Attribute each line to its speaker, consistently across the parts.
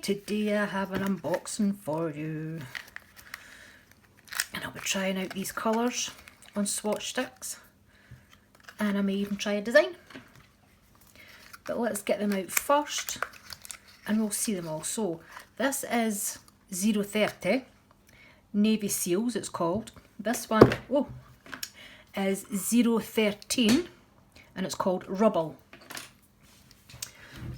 Speaker 1: today I have an unboxing for you. And I'll be trying out these colours on swatch sticks. And I may even try a design. But let's get them out first and we'll see them all. So this is 030, Navy Seals it's called. This one is 013 and it's called Rubble.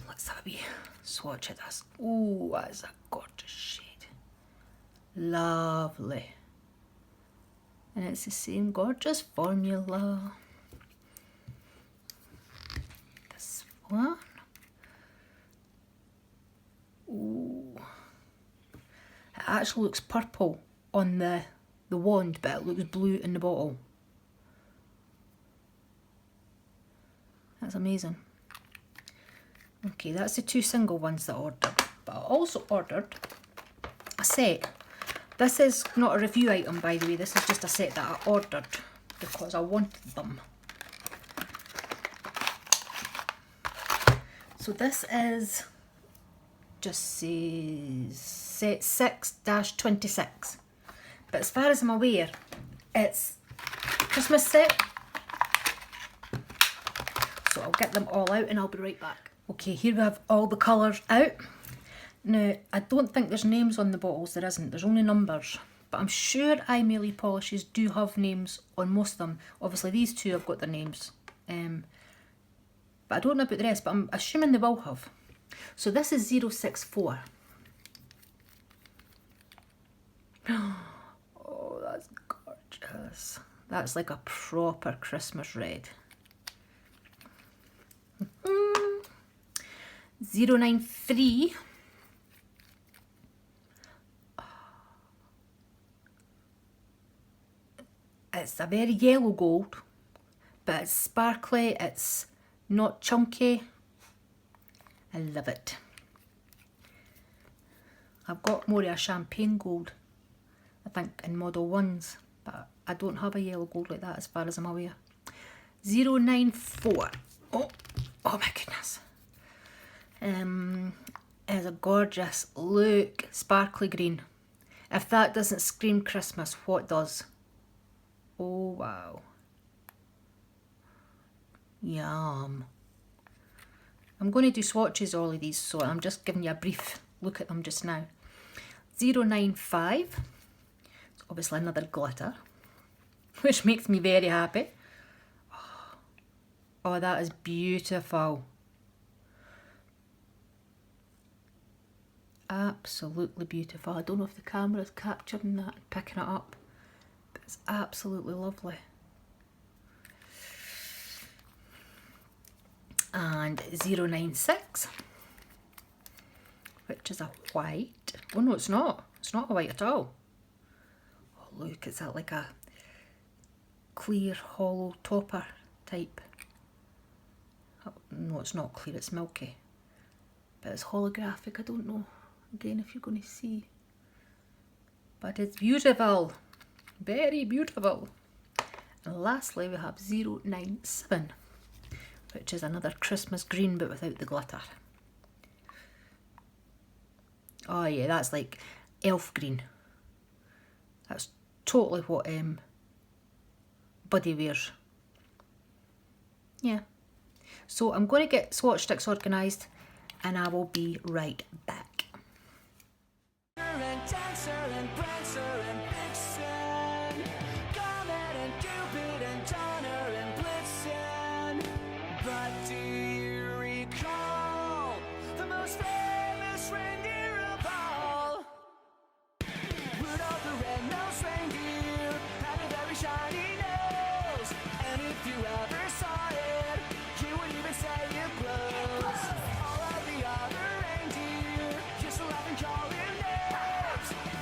Speaker 1: Let's have a wee swatch of this. Oh, that is a gorgeous shade. Lovely. And it's the same gorgeous formula. This one. Ooh. It actually looks purple on the wand, but it looks blue in the bottle. That's amazing. Okay, that's the two single ones that I ordered. But I also ordered a set. This is not a review item, by the way. This is just a set that I ordered because I wanted them. So this is, just says set 6-26. But as far as I'm aware, it's Christmas set. So I'll get them all out and I'll be right back. Okay, here we have all the colours out. Now, I don't think there's names on the bottles, there isn't, there's only numbers. But I'm sure Aimeili polishes do have names on most of them. Obviously these two have got their names. But I don't know about the rest, but I'm assuming they will have. So this is 064. Oh, that's gorgeous. That's like a proper Christmas red. 093. It's a very yellow gold, but it's sparkly, it's not chunky. I love it. I've got more of a champagne gold, I think, in Model 1s, but I don't have a yellow gold like that as far as I'm aware. 094. Oh my goodness. Is a gorgeous, look, sparkly green. If that doesn't scream Christmas, what does? Oh wow. Yum. I'm going to do swatches all of these, so I'm just giving you a brief look at them just now. 095. It's obviously another glitter, which makes me very happy. Oh, that is beautiful. Absolutely beautiful. I don't know if the camera's capturing that and picking it up, but it's absolutely lovely. And 096, which is a white. Oh no, it's not. It's not a white at all. Oh look, it's like a clear, hollow topper type. Oh, no, it's not clear, it's milky. But it's holographic, I don't know. Again, if you're going to see. But it's beautiful. Very beautiful. And lastly, we have 097. Which is another Christmas green but without the glitter. Oh yeah, that's like elf green. That's totally what Buddy wears. Yeah. So I'm going to get swatch sticks organised and I will be right back.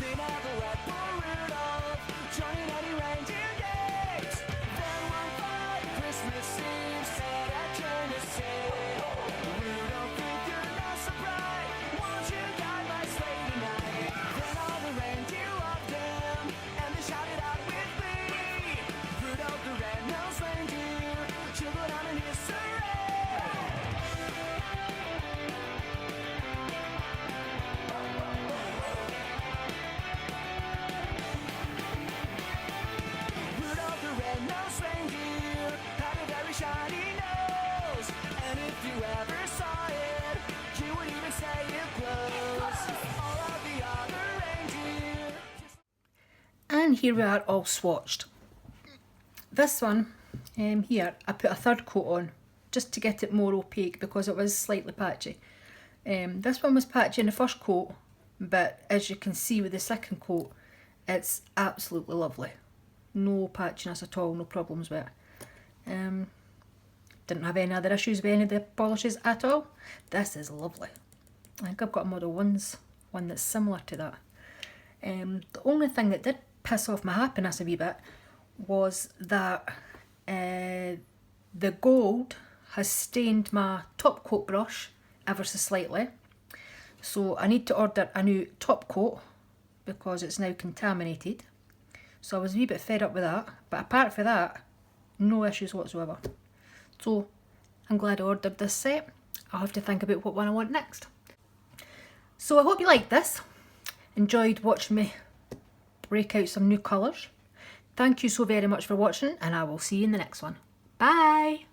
Speaker 2: They never let
Speaker 1: here we are all swatched. This one here, I put a third coat on just to get it more opaque because it was slightly patchy. This one was patchy in the first coat, but as you can see with the second coat, it's absolutely lovely. No patchiness at all, no problems with it. Didn't have any other issues with any of the polishes at all. This is lovely. I think I've got a Model 1's one that's similar to that. The only thing that did piss off my happiness a wee bit was that the gold has stained my top coat brush ever so slightly. So I need to order a new top coat because it's now contaminated. So I was a wee bit fed up with that, but apart from that, no issues whatsoever. So I'm glad I ordered this set. I'll have to think about what one I want next. So I hope you liked this. Enjoyed watching me break out some new colours. Thank you so very much for watching, and I will see you in the next one. Bye!